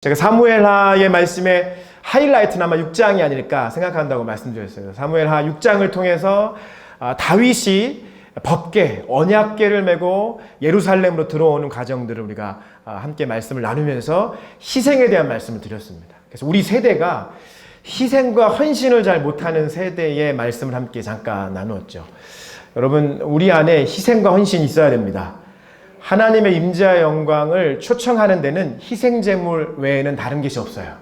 제가 사무엘하의 말씀의 하이라이트는 아마 6장이 아닐까 생각한다고 말씀드렸어요. 사무엘하 6장을 통해서 다윗이 법궤, 언약궤를 메고 예루살렘으로 들어오는 과정들을 우리가 함께 말씀을 나누면서 희생에 대한 말씀을 드렸습니다. 그래서 우리 세대가 희생과 헌신을 잘 못하는 세대의 말씀을 함께 잠깐 나누었죠. 여러분, 우리 안에 희생과 헌신이 있어야 됩니다. 하나님의 임재와 영광을 초청하는 데는 희생제물 외에는 다른 것이 없어요.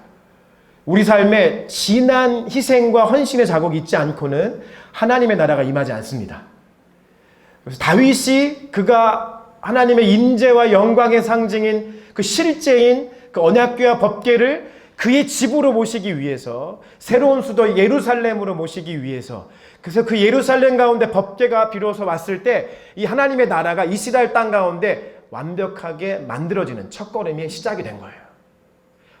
우리 삶에 진한 희생과 헌신의 자국이 있지 않고는 하나님의 나라가 임하지 않습니다. 그래서 다윗이 그가 하나님의 임재와 영광의 상징인 그 실제인 그 언약궤와 법궤를 그의 집으로 모시기 위해서, 새로운 수도 예루살렘으로 모시기 위해서, 그래서 그 예루살렘 가운데 법궤가 비로소 왔을 때 이 하나님의 나라가 이스라엘 땅 가운데 완벽하게 만들어지는 첫걸음이 시작이 된 거예요.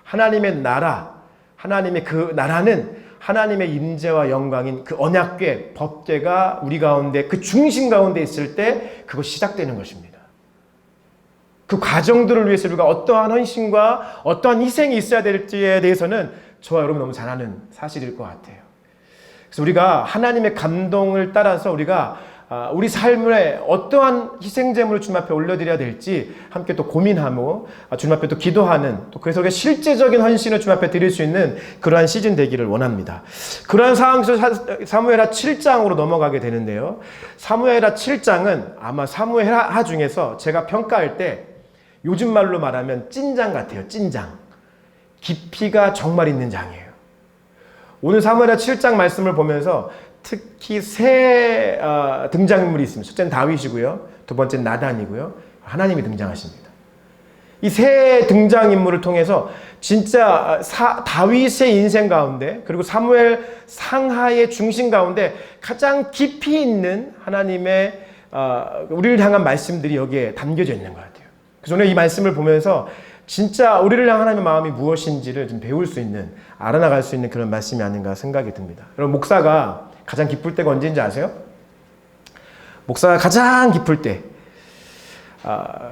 하나님의 나라, 하나님의 그 나라는 하나님의 임재와 영광인 그 언약궤, 법궤가 우리 가운데 그 중심 가운데 있을 때 그것이 시작되는 것입니다. 그 과정들을 위해서 우리가 어떠한 헌신과 어떠한 희생이 있어야 될지에 대해서는 저와 여러분 너무 잘 아는 사실일 것 같아요. 그래서 우리가 하나님의 감동을 따라서 우리가 우리 삶에 어떠한 희생제물을 주님 앞에 올려드려야 될지 함께 또 고민하고 주님 앞에 또 기도하는, 또 그래서 우리가 실제적인 헌신을 주님 앞에 드릴 수 있는 그러한 시즌 되기를 원합니다. 그러한 상황에서 사무엘하 7장으로 넘어가게 되는데요. 사무엘하 7장은 아마 사무엘하 중에서 제가 평가할 때 요즘 말로 말하면 찐장 같아요. 찐장. 깊이가 정말 있는 장이에요. 오늘 사무엘하 7장 말씀을 보면서 특히 세 등장인물이 있습니다. 첫째는 다윗이고요. 두 번째는 나단이고요. 하나님이 등장하십니다. 이 세 등장인물을 통해서 진짜 다윗의 인생 가운데, 그리고 사무엘 상하의 중심 가운데 가장 깊이 있는 하나님의 우리를 향한 말씀들이 여기에 담겨져 있는 것 같아요. 그래서 오늘 이 말씀을 보면서 진짜 우리를 향한 하나님의 마음이 무엇인지를 좀 배울 수 있는, 알아나갈 수 있는 그런 말씀이 아닌가 생각이 듭니다. 여러분, 목사가 가장 기쁠 때가 언제인지 아세요? 목사가 가장 기쁠 때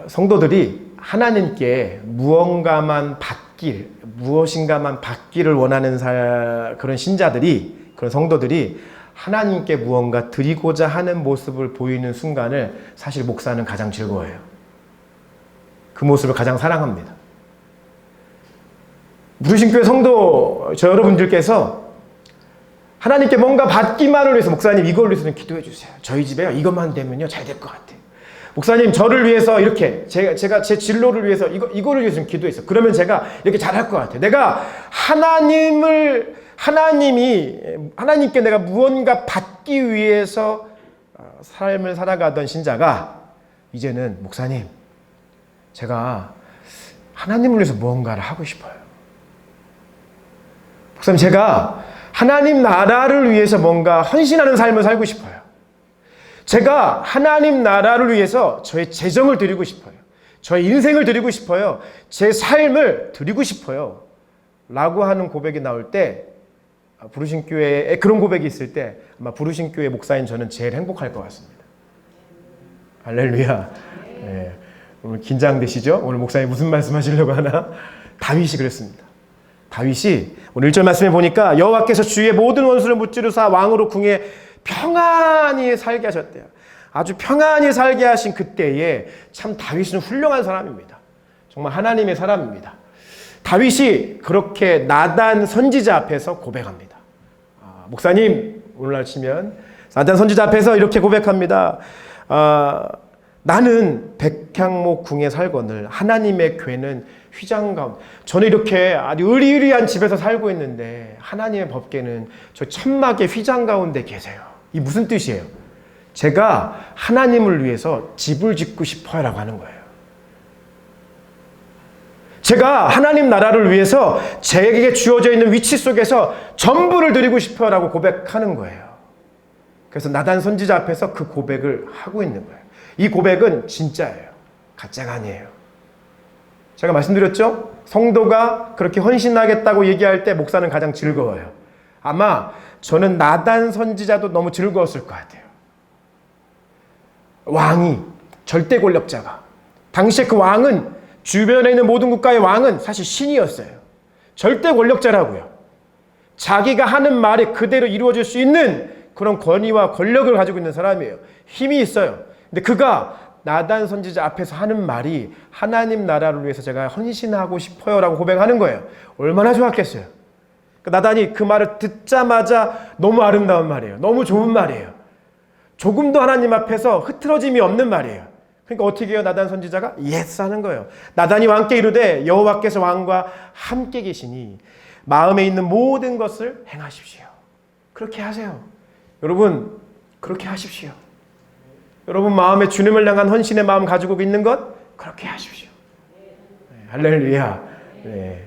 성도들이 하나님께 무엇인가만 받기를 원하는 그런 신자들이, 그런 성도들이 하나님께 무언가 드리고자 하는 모습을 보이는 순간을 사실 목사는 가장 즐거워해요. 그 모습을 가장 사랑합니다. 부르신 교회 성도 저 여러분들께서 하나님께 뭔가 받기만을 위해서, 목사님 이걸 위해서 좀 기도해 주세요. 저희 집에요 이것만 되면요 잘 될 것 같아요. 목사님 저를 위해서 이렇게 제가 제 진로를 위해서 이거를 위해서 좀 기도했어요. 그러면 제가 이렇게 잘할 것 같아요. 내가 하나님께 내가 무언가 받기 위해서 삶을 살아가던 신자가 이제는 목사님 제가 하나님을 위해서 무언가를 하고 싶어요. 목사님 제가 하나님 나라를 위해서 뭔가 헌신하는 삶을 살고 싶어요. 제가 하나님 나라를 위해서 저의 재정을 드리고 싶어요. 저의 인생을 드리고 싶어요. 제 삶을 드리고 싶어요. 라고 하는 고백이 나올 때, 부르신 교회에 그런 고백이 있을 때 아마 부르신 교회 목사인 저는 제일 행복할 것 같습니다. 할렐루야. 네. 오늘 긴장되시죠? 오늘 목사님 무슨 말씀 하시려고 하나? 다윗이 그랬습니다. 다윗이 오늘 1절 말씀에 보니까 여호와께서 주의 모든 원수를 무찌르사 왕으로 궁에 평안히 살게 하셨대요. 아주 평안히 살게 하신 그때에 참 다윗은 훌륭한 사람입니다. 정말 하나님의 사람입니다. 다윗이 그렇게 나단 선지자 앞에서 고백합니다. 목사님 오늘날 치면 나단 선지자 앞에서 이렇게 고백합니다. 나는 백향목 궁에 살거늘 하나님의 궤는 휘장 가운데. 저는 이렇게 아주 의리의리한 집에서 살고 있는데 하나님의 법궤는 저 천막의 휘장 가운데 계세요. 이 무슨 뜻이에요? 제가 하나님을 위해서 집을 짓고 싶어요 라고 하는 거예요. 제가 하나님 나라를 위해서 제게 주어져 있는 위치 속에서 전부를 드리고 싶어요 라고 고백하는 거예요. 그래서 나단 선지자 앞에서 그 고백을 하고 있는 거예요. 이 고백은 진짜예요. 가짜가 아니에요. 제가 말씀드렸죠? 성도가 그렇게 헌신하겠다고 얘기할 때 목사는 가장 즐거워요. 아마 저는 나단 선지자도 너무 즐거웠을 것 같아요. 왕이, 절대 권력자가, 당시에 그 왕은, 주변에 있는 모든 국가의 왕은 사실 신이었어요. 절대 권력자라고요. 자기가 하는 말이 그대로 이루어질 수 있는 그런 권위와 권력을 가지고 있는 사람이에요. 힘이 있어요. 근데 그가 나단 선지자 앞에서 하는 말이 하나님 나라를 위해서 제가 헌신하고 싶어요 라고 고백하는 거예요. 얼마나 좋았겠어요. 나단이 그 말을 듣자마자 너무 아름다운 말이에요. 너무 좋은 말이에요. 조금도 하나님 앞에서 흐트러짐이 없는 말이에요. 그러니까 어떻게 해요? 나단 선지자가 예스 하는 거예요. 나단이 왕께 이르되 여호와께서 왕과 함께 계시니 마음에 있는 모든 것을 행하십시오. 그렇게 하세요. 여러분 그렇게 하십시오. 여러분 마음에 주님을 향한 헌신의 마음 가지고 있는 것 그렇게 하십시오. 네, 할렐루야. 네.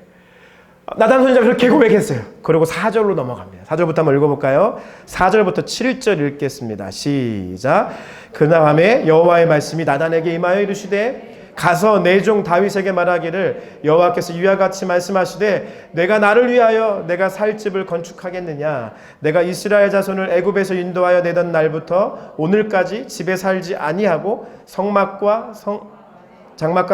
나단 선지자가 그렇게 고백했어요. 그리고 4절로 넘어갑니다. 4절부터 한번 읽어볼까요? 4절부터 7절 읽겠습니다. 시작. 그다음에 여호와의 말씀이 나단에게 임하여 이르시되 가서 내 종 다윗에게 말하기를 여호와께서 이와 같이 말씀하시되 내가 나를 위하여 내가 살 집을 건축하겠느냐 내가 이스라엘 자손을 애굽에서 인도하여 내던 날부터 오늘까지 집에 살지 아니하고 장막과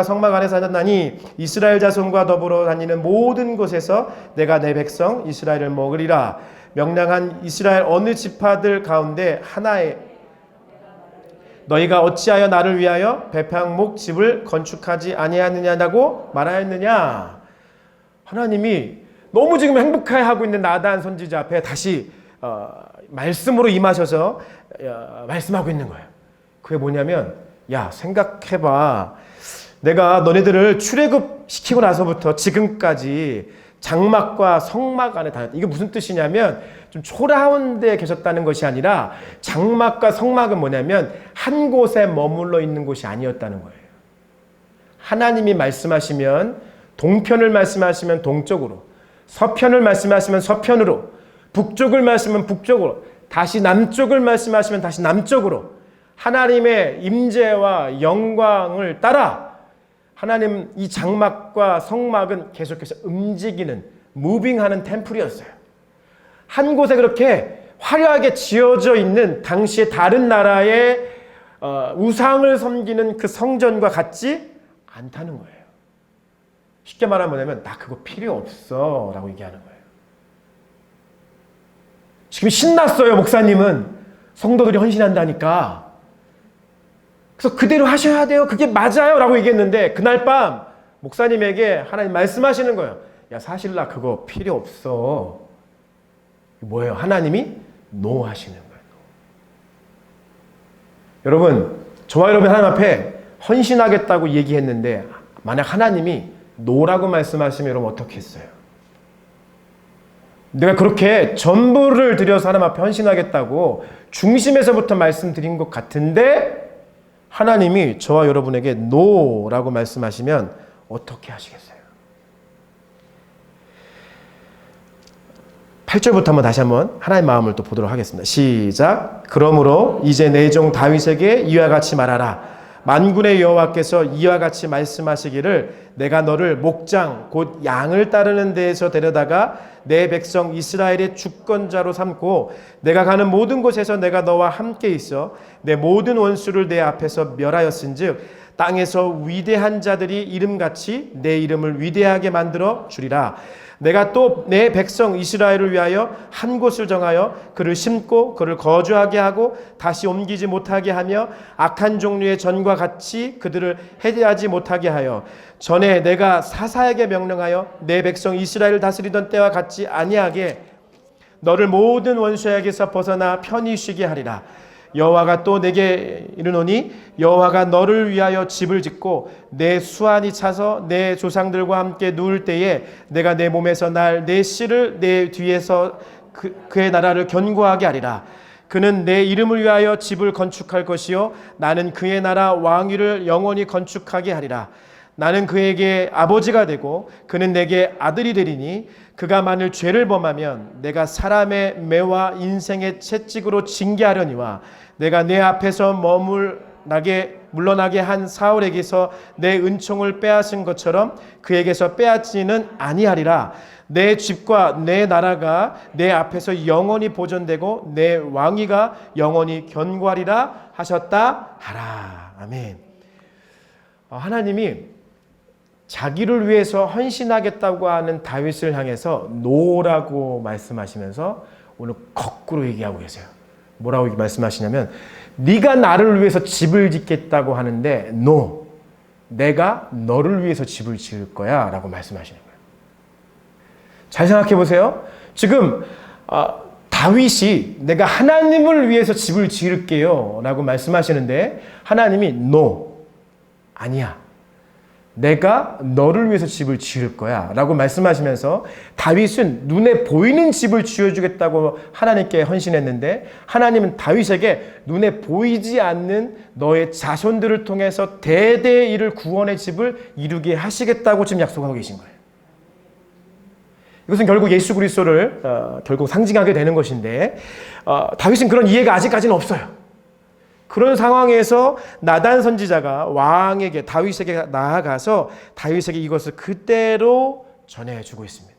성막 안에 사셨나니 이스라엘 자손과 더불어 다니는 모든 곳에서 내가 내 백성 이스라엘을 먹으리라. 명령한 이스라엘 어느 지파들 가운데 하나에 너희가 어찌하여 나를 위하여 베팡목 집을 건축하지 아니하느냐고 말하였느냐. 하나님이 너무 지금 행복해하고 있는 나단 선지자 앞에 다시 말씀으로 임하셔서 말씀하고 있는 거예요. 그게 뭐냐면 야 생각해봐. 내가 너네들을 출애굽시키고 나서부터 지금까지 장막과 성막 안에 다녔다. 이게 무슨 뜻이냐면 좀 초라한 데 계셨다는 것이 아니라 장막과 성막은 뭐냐면 한 곳에 머물러 있는 곳이 아니었다는 거예요. 하나님이 말씀하시면 동편을 말씀하시면 동쪽으로, 서편을 말씀하시면 서편으로, 북쪽을 말씀하시면 북쪽으로, 다시 남쪽을 말씀하시면 다시 남쪽으로 하나님의 임재와 영광을 따라 하나님 이 장막과 성막은 계속해서 움직이는 무빙하는 템플이었어요. 한 곳에 그렇게 화려하게 지어져 있는 당시의 다른 나라의 우상을 섬기는 그 성전과 같지 않다는 거예요. 쉽게 말하면 뭐냐면 나 그거 필요 없어 라고 얘기하는 거예요. 지금 신났어요. 목사님은 성도들이 헌신한다니까. 그래서 그대로 하셔야 돼요. 그게 맞아요. 라고 얘기했는데 그날 밤 목사님에게 하나님 말씀하시는 거예요. 야 사실 나 그거 필요 없어. 뭐예요? 하나님이 노 하시는 거예요. 여러분 저와 여러분 하나님 앞에 헌신하겠다고 얘기했는데 만약 하나님이 노라고 말씀하시면 여러분 어떻게 했어요? 내가 그렇게 전부를 들여서 하나님 앞에 헌신하겠다고 중심에서부터 말씀드린 것 같은데 하나님이 저와 여러분에게 노라고 말씀하시면 어떻게 하시겠어요? 8절부터 다시 한번 하나님의 마음을 또 보도록 하겠습니다. 시작. 그러므로 이제 내 종 다윗에게 이와 같이 말하라. 만군의 여호와께서 이와 같이 말씀하시기를 내가 너를 목장 곧 양을 따르는 데에서 데려다가 내 백성 이스라엘의 주권자로 삼고 내가 가는 모든 곳에서 내가 너와 함께 있어 내 모든 원수를 내 앞에서 멸하였은즉 땅에서 위대한 자들이 이름같이 내 이름을 위대하게 만들어 주리라. 내가 또 내 백성 이스라엘을 위하여 한 곳을 정하여 그를 심고 그를 거주하게 하고 다시 옮기지 못하게 하며 악한 종류의 전과 같이 그들을 해대하지 못하게 하여 전에 내가 사사에게 명령하여 내 백성 이스라엘을 다스리던 때와 같지 아니하게 너를 모든 원수에게서 벗어나 편히 쉬게 하리라. 여호와가 또 내게 이르노니 여호와가 너를 위하여 집을 짓고 내 수완이 차서 내 조상들과 함께 누울 때에 내가 내 몸에서 날 내 씨를 내 뒤에서 그의 나라를 견고하게 하리라. 그는 내 이름을 위하여 집을 건축할 것이요 나는 그의 나라 왕위를 영원히 건축하게 하리라. 나는 그에게 아버지가 되고 그는 내게 아들이 되리니 그가 만일 죄를 범하면 내가 사람의 매와 인생의 채찍으로 징계하려니와 내가 내 앞에서 물러나게 한 사울에게서 내 은총을 빼앗은 것처럼 그에게서 빼앗지는 아니하리라. 내 집과 내 나라가 내 앞에서 영원히 보존되고 내 왕위가 영원히 견고하리라 하셨다 하라. 아멘. 하나님이 자기를 위해서 헌신하겠다고 하는 다윗을 향해서 노라고 말씀하시면서 오늘 거꾸로 얘기하고 계세요. 뭐라고 말씀하시냐면 네가 나를 위해서 집을 짓겠다고 하는데 no, 내가 너를 위해서 집을 지을 거야 라고 말씀하시는 거예요. 잘 생각해 보세요. 지금 다윗이 내가 하나님을 위해서 집을 지을게요 라고 말씀하시는데 하나님이 no, 아니야, 내가 너를 위해서 집을 지을 거야 라고 말씀하시면서 다윗은 눈에 보이는 집을 지어주겠다고 하나님께 헌신했는데 하나님은 다윗에게 눈에 보이지 않는 너의 자손들을 통해서 대대의 이를 구원의 집을 이루게 하시겠다고 지금 약속하고 계신 거예요. 이것은 결국 예수 그리스도를 결국 상징하게 되는 것인데 다윗은 그런 이해가 아직까지는 없어요. 그런 상황에서 나단 선지자가 왕에게 다윗에게 나아가서 다윗에게 이것을 그대로 전해주고 있습니다.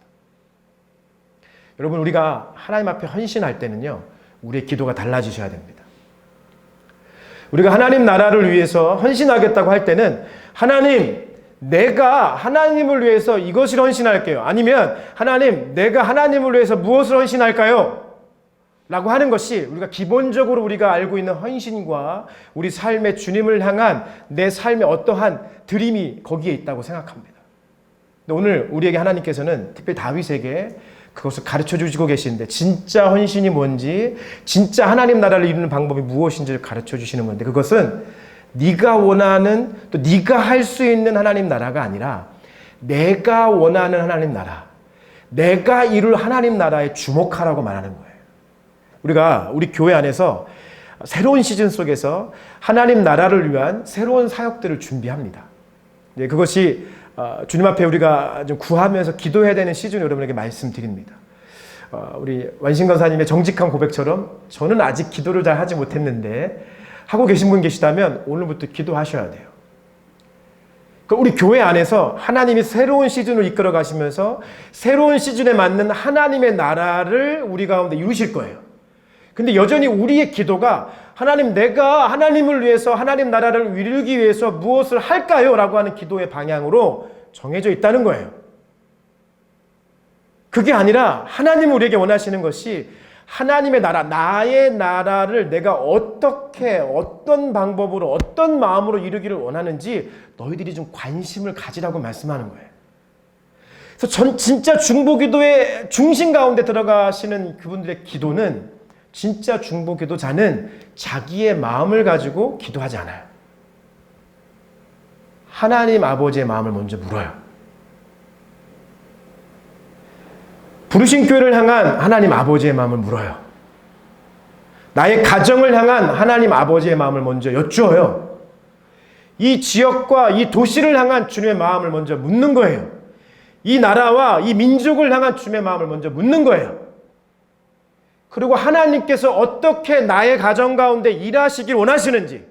여러분, 우리가 하나님 앞에 헌신할 때는요, 우리의 기도가 달라지셔야 됩니다. 우리가 하나님 나라를 위해서 헌신하겠다고 할 때는 하나님, 내가 하나님을 위해서 이것을 헌신할게요. 아니면 하나님, 내가 하나님을 위해서 무엇을 헌신할까요? 라고 하는 것이 우리가 기본적으로 우리가 알고 있는 헌신과 우리 삶의 주님을 향한 내 삶의 어떠한 드림이 거기에 있다고 생각합니다. 근데 오늘 우리에게 하나님께서는 특별히 다윗에게 그것을 가르쳐 주시고 계시는데 진짜 헌신이 뭔지, 진짜 하나님 나라를 이루는 방법이 무엇인지를 가르쳐 주시는 건데 그것은 네가 원하는 또 네가 할 수 있는 하나님 나라가 아니라 내가 원하는 하나님 나라, 내가 이룰 하나님 나라에 주목하라고 말하는 거예요. 우리가 우리 교회 안에서 새로운 시즌 속에서 하나님 나라를 위한 새로운 사역들을 준비합니다. 그것이 주님 앞에 우리가 좀 구하면서 기도해야 되는 시즌을 여러분에게 말씀드립니다. 우리 완신 권사님의 정직한 고백처럼 저는 아직 기도를 잘 하지 못했는데 하고 계신 분 계시다면 오늘부터 기도하셔야 돼요. 우리 교회 안에서 하나님이 새로운 시즌을 이끌어 가시면서 새로운 시즌에 맞는 하나님의 나라를 우리 가운데 이루실 거예요. 근데 여전히 우리의 기도가 하나님, 내가 하나님을 위해서 하나님 나라를 이루기 위해서 무엇을 할까요? 라고 하는 기도의 방향으로 정해져 있다는 거예요. 그게 아니라 하나님 우리에게 원하시는 것이 하나님의 나라, 나의 나라를 내가 어떻게, 어떤 방법으로, 어떤 마음으로 이루기를 원하는지 너희들이 좀 관심을 가지라고 말씀하는 거예요. 그래서 진짜 중보기도의 중심 가운데 들어가시는 그분들의 기도는, 진짜 중보기도자는 자기의 마음을 가지고 기도하지 않아요. 하나님 아버지의 마음을 먼저 물어요. 부르신 교회를 향한 하나님 아버지의 마음을 물어요. 나의 가정을 향한 하나님 아버지의 마음을 먼저 여쭈어요. 이 지역과 이 도시를 향한 주님의 마음을 먼저 묻는 거예요. 이 나라와 이 민족을 향한 주님의 마음을 먼저 묻는 거예요. 그리고 하나님께서 어떻게 나의 가정 가운데 일하시길 원하시는지,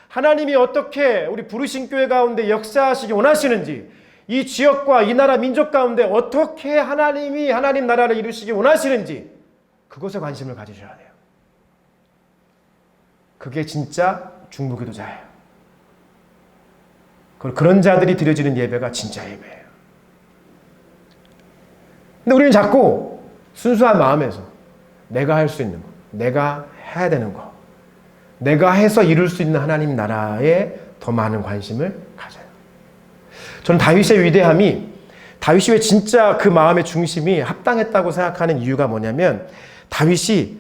하나님이 어떻게 우리 부르신 교회 가운데 역사하시길 원하시는지, 이 지역과 이 나라 민족 가운데 어떻게 하나님이 하나님 나라를 이루시길 원하시는지 그것에 관심을 가지셔야 돼요. 그게 진짜 중보기도자예요. 그런 자들이 드려지는 예배가 진짜 예배예요. 근데 우리는 자꾸 순수한 마음에서 내가 할 수 있는 거, 내가 해야 되는 거, 내가 해서 이룰 수 있는 하나님 나라에 더 많은 관심을 가져요. 저는 다윗의 위대함이, 다윗이 왜 진짜 그 마음의 중심이 합당했다고 생각하는 이유가 뭐냐면, 다윗이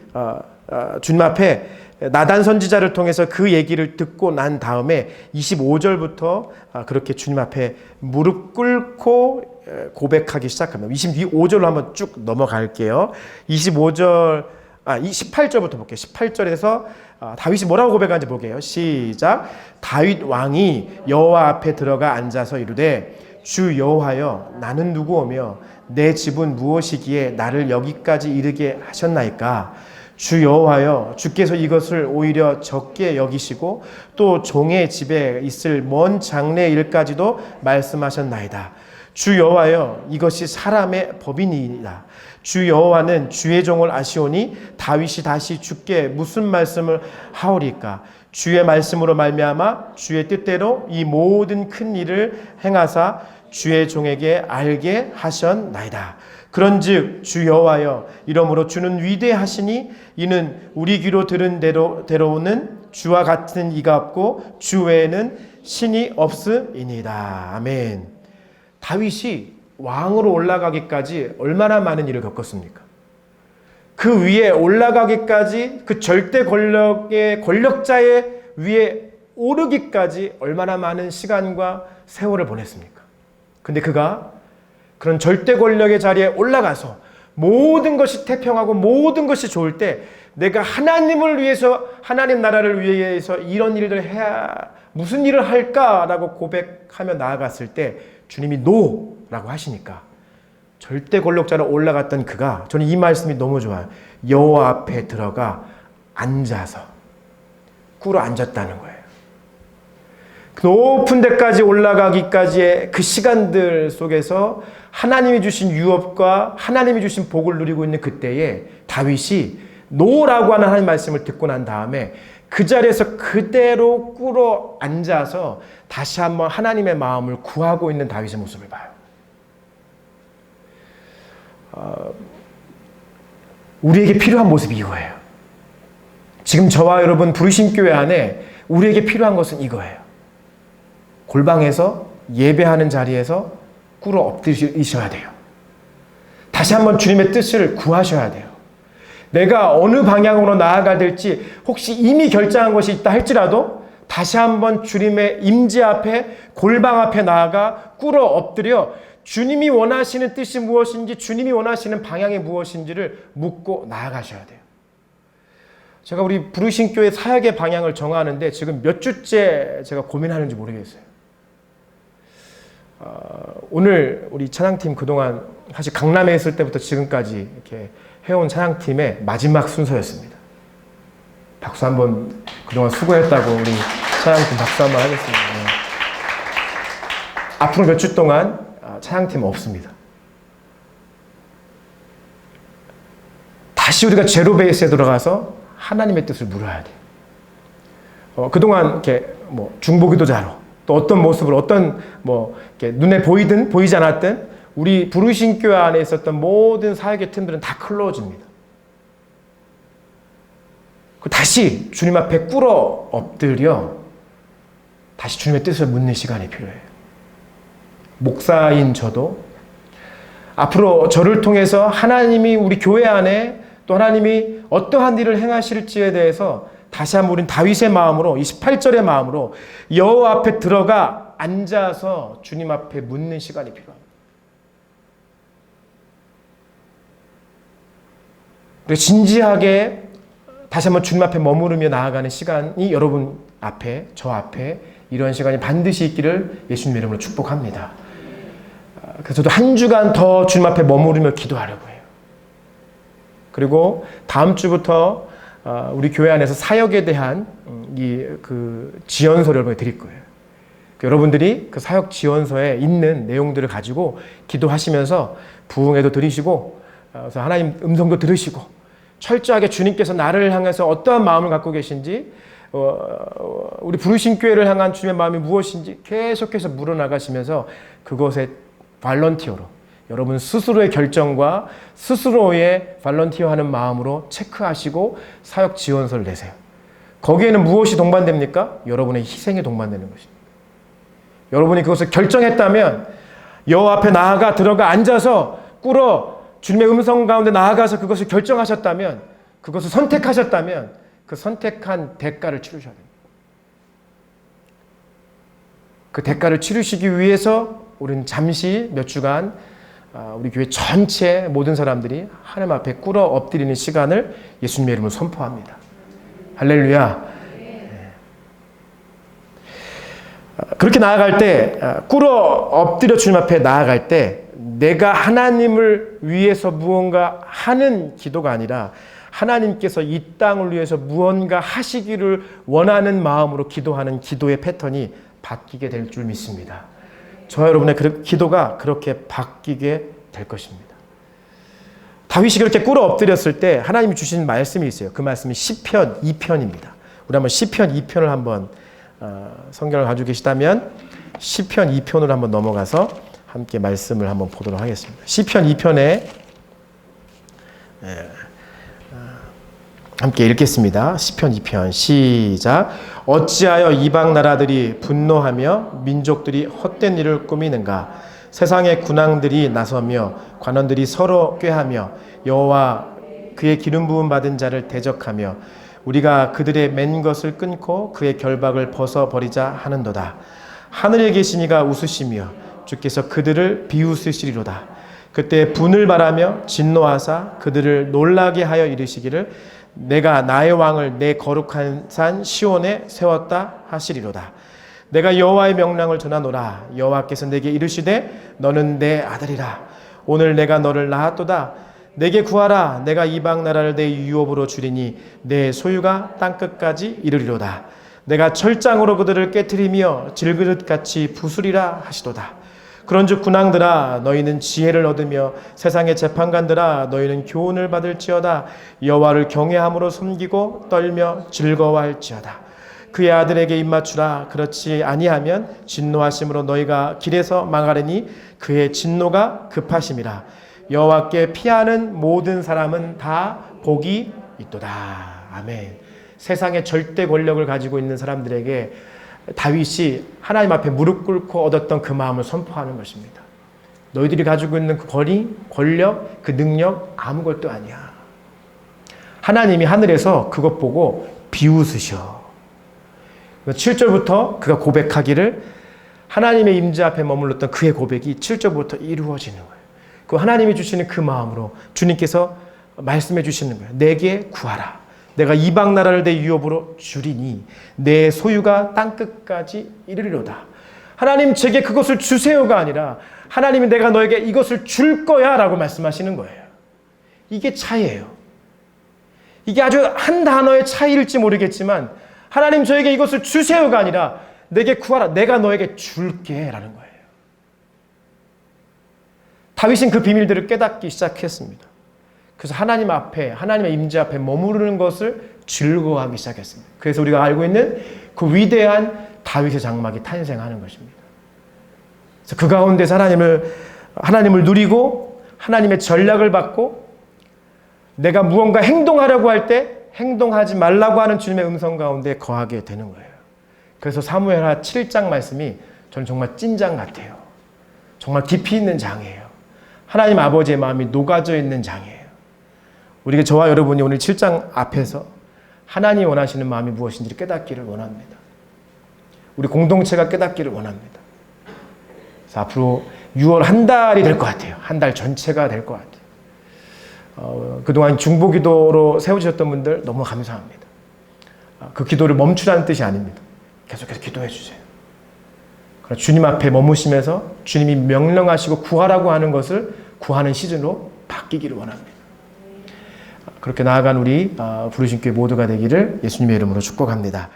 주님 앞에 나단 선지자를 통해서 그 얘기를 듣고 난 다음에 25절부터 그렇게 주님 앞에 무릎 꿇고 고백하기 시작합니다. 25절로 한번 쭉 넘어갈게요. 18절부터 볼게요. 18절에서 다윗이 뭐라고 고백하는지 볼게요. 시작. 다윗 왕이 여호와 앞에 들어가 앉아서 이르되 주 여호와여, 나는 누구오며 내 집은 무엇이기에 나를 여기까지 이르게 하셨나이까? 주 여호와여, 주께서 이것을 오히려 적게 여기시고 또 종의 집에 있을 먼 장래 일까지도 말씀하셨나이다. 주 여호와여, 이것이 사람의 법이니이다. 주 여호와는 주의 종을 아시오니 다윗이 다시 주께 무슨 말씀을 하오리까? 주의 말씀으로 말미암아 주의 뜻대로 이 모든 큰 일을 행하사 주의 종에게 알게 하셨나이다. 그런즉 주 여호와여, 이러므로 주는 위대하시니 이는 우리 귀로 들은 대로는 주와 같은 이가 없고 주 외에는 신이 없음이니이다. 아멘. 다윗이 왕으로 올라가기까지 얼마나 많은 일을 겪었습니까? 그 위에 올라가기까지, 그 절대 권력자의 위에 오르기까지 얼마나 많은 시간과 세월을 보냈습니까? 근데 그가 그런 절대 권력의 자리에 올라가서 모든 것이 태평하고 모든 것이 좋을 때 내가 하나님을 위해서, 하나님 나라를 위해서 이런 일을 해야, 무슨 일을 할까라고 고백하며 나아갔을 때 주님이 노라고 하시니까 절대 권력자로 올라갔던 그가, 저는 이 말씀이 너무 좋아요. 여호와 앞에 들어가 앉아서 꿇어 앉았다는 거예요. 그 높은 데까지 올라가기까지의 그 시간들 속에서 하나님이 주신 유업과 하나님이 주신 복을 누리고 있는 그때에 다윗이 노라고 하는 하나님 말씀을 듣고 난 다음에 그 자리에서 그대로 꿇어 앉아서 다시 한번 하나님의 마음을 구하고 있는 다윗의 모습을 봐요. 우리에게 필요한 모습이 이거예요. 지금 저와 여러분 부르신 교회 안에 우리에게 필요한 것은 이거예요. 골방에서 예배하는 자리에서 꿇어 엎드리셔야 돼요. 다시 한번 주님의 뜻을 구하셔야 돼요. 내가 어느 방향으로 나아가야 될지 혹시 이미 결정한 것이 있다 할지라도 다시 한번 주님의 임재 앞에, 골방 앞에 나아가 꿇어 엎드려 주님이 원하시는 뜻이 무엇인지, 주님이 원하시는 방향이 무엇인지를 묻고 나아가셔야 돼요. 제가 우리 부르신 교회 사역의 방향을 정하는데 지금 몇 주째 제가 고민하는지 모르겠어요. 오늘 우리 찬양팀 그동안 사실 강남에 있을 때부터 지금까지 이렇게 해온 찬양팀의 마지막 순서였습니다. 박수 한번, 그동안 수고했다고 우리 찬양팀 박수 한번 하겠습니다. 네. 앞으로 몇 주 동안 찬양팀 없습니다. 다시 우리가 제로 베이스에 들어가서 하나님의 뜻을 물어야 돼요. 그동안 이렇게 중보기도자로 또 어떤 모습으로, 어떤 이렇게 눈에 보이든 보이지 않았든 우리 부르신 교회 안에 있었던 모든 사역의 틈들은 다 클로즈입니다. 다시 주님 앞에 꿇어 엎드려 다시 주님의 뜻을 묻는 시간이 필요해요. 목사인 저도 앞으로 저를 통해서 하나님이 우리 교회 안에 또 하나님이 어떠한 일을 행하실지에 대해서 다시 한번 우린 다윗의 마음으로, 28절의 마음으로 여호와 앞에 들어가 앉아서 주님 앞에 묻는 시간이 필요합니다. 그리고 진지하게 다시 한번 주님 앞에 머무르며 나아가는 시간이 여러분 앞에, 저 앞에 이런 시간이 반드시 있기를 예수님 이름으로 축복합니다. 그래서 저도 한 주간 더 주님 앞에 머무르며 기도하려고 해요. 그리고 다음 주부터 우리 교회 안에서 사역에 대한 그 지원서를 여러분에 드릴 거예요. 여러분들이 그 사역 지원서에 있는 내용들을 가지고 기도하시면서 부흥회도 드리시고, 그래서 하나님 음성도 들으시고, 철저하게 주님께서 나를 향해서 어떠한 마음을 갖고 계신지, 우리 부르신 교회를 향한 주님의 마음이 무엇인지 계속해서 물어나가시면서 그것에 발런티어로, 여러분 스스로의 결정과 스스로의 발런티어하는 마음으로 체크하시고 사역 지원서를 내세요. 거기에는 무엇이 동반됩니까? 여러분의 희생이 동반되는 것입니다. 여러분이 그것을 결정했다면 여호와 앞에 나아가 들어가 앉아서 꿇어 주님의 음성 가운데 나아가서 그것을 결정하셨다면, 그것을 선택하셨다면 그 선택한 대가를 치르셔야 됩니다. 그 대가를 치르시기 위해서 우리는 잠시 몇 주간 우리 교회 전체 모든 사람들이 하나님 앞에 꿇어 엎드리는 시간을 예수님의 이름으로 선포합니다. 할렐루야. 그렇게 나아갈 때, 꿇어 엎드려 주님 앞에 나아갈 때 내가 하나님을 위해서 무언가 하는 기도가 아니라 하나님께서 이 땅을 위해서 무언가 하시기를 원하는 마음으로 기도하는 기도의 패턴이 바뀌게 될 줄 믿습니다. 저와 여러분의 기도가 그렇게 바뀌게 될 것입니다. 다윗이 그렇게 꿇어 엎드렸을 때 하나님이 주신 말씀이 있어요. 그 말씀이 시편 2편입니다. 우리 한번 시편 2편을 한번 성경을 가지고 계시다면 시편 2편으로 한번 넘어가서 함께 말씀을 한번 보도록 하겠습니다. 시편 2편에 함께 읽겠습니다. 시편 2편 시작. 어찌하여 이방 나라들이 분노하며 민족들이 헛된 일을 꾸미는가. 세상의 군왕들이 나서며 관원들이 서로 꾀하며 여호와 그의 기름 부음 받은 자를 대적하며 우리가 그들의 맨 것을 끊고 그의 결박을 벗어버리자 하는도다. 하늘에 계신 이가 웃으시며 주께서 그들을 비웃으시리로다. 그때 분을 바라며 진노하사 그들을 놀라게 하여 이르시기를 내가 나의 왕을 내 거룩한 산 시온에 세웠다 하시리로다. 내가 여호와의 명령을 전하노라. 여호와께서 내게 이르시되 너는 내 아들이라. 오늘 내가 너를 낳았도다. 내게 구하라. 내가 이방 나라를 내 유업으로 주리니 내 소유가 땅끝까지 이르리로다. 내가 철장으로 그들을 깨트리며 질그릇같이 부수리라 하시도다. 그런즉 군왕들아 너희는 지혜를 얻으며 세상의 재판관들아 너희는 교훈을 받을지어다. 여호와를 경외함으로 섬기고 떨며 즐거워할지어다. 그의 아들에게 입맞추라. 그렇지 아니하면 진노하심으로 너희가 길에서 망하리니 그의 진노가 급하심이라. 여호와께 피하는 모든 사람은 다 복이 있도다. 아멘. 세상의 절대 권력을 가지고 있는 사람들에게 다윗이 하나님 앞에 무릎 꿇고 얻었던 그 마음을 선포하는 것입니다. 너희들이 가지고 있는 그 권력, 그 능력 아무것도 아니야. 하나님이 하늘에서 그것 보고 비웃으셔. 7절부터 그가 고백하기를 하나님의 임재 앞에 머물렀던 그의 고백이 7절부터 이루어지는 거예요. 그 하나님이 주시는 그 마음으로 주님께서 말씀해 주시는 거예요. 내게 구하라. 내가 이방 나라를 내 유업으로 주리니 내 소유가 땅끝까지 이르리로다. 하나님 제게 그것을 주세요가 아니라 하나님이 내가 너에게 이것을 줄 거야 라고 말씀하시는 거예요. 이게 차이예요. 이게 아주 한 단어의 차이일지 모르겠지만 하나님 저에게 이것을 주세요가 아니라 내게 구하라. 내가 너에게 줄게 라는 거예요. 다윗은 그 비밀들을 깨닫기 시작했습니다. 그래서 하나님 앞에, 하나님의 임재 앞에 머무르는 것을 즐거워하기 시작했습니다. 그래서 우리가 알고 있는 그 위대한 다윗의 장막이 탄생하는 것입니다. 그래서 그 가운데서 하나님을 누리고 하나님의 전략을 받고 내가 무언가 행동하려고 할 때 행동하지 말라고 하는 주님의 음성 가운데 거하게 되는 거예요. 그래서 사무엘하 7장 말씀이 저는 정말 찐장 같아요. 정말 깊이 있는 장이에요. 하나님 아버지의 마음이 녹아져 있는 장이에요. 우리가 저와 여러분이 오늘 7장 앞에서 하나님이 원하시는 마음이 무엇인지를 깨닫기를 원합니다. 우리 공동체가 깨닫기를 원합니다. 그래서 앞으로 6월 한 달이 될 것 같아요. 한 달 전체가 될 것 같아요. 그동안 중보기도로 세워주셨던 분들 너무 감사합니다. 그 기도를 멈추라는 뜻이 아닙니다. 계속해서 기도해 주세요. 주님 앞에 머무시면서 주님이 명령하시고 구하라고 하는 것을 구하는 시즌으로 바뀌기를 원합니다. 그렇게 나아간 우리 부르신 교회 모두가 되기를 예수님의 이름으로 축복합니다.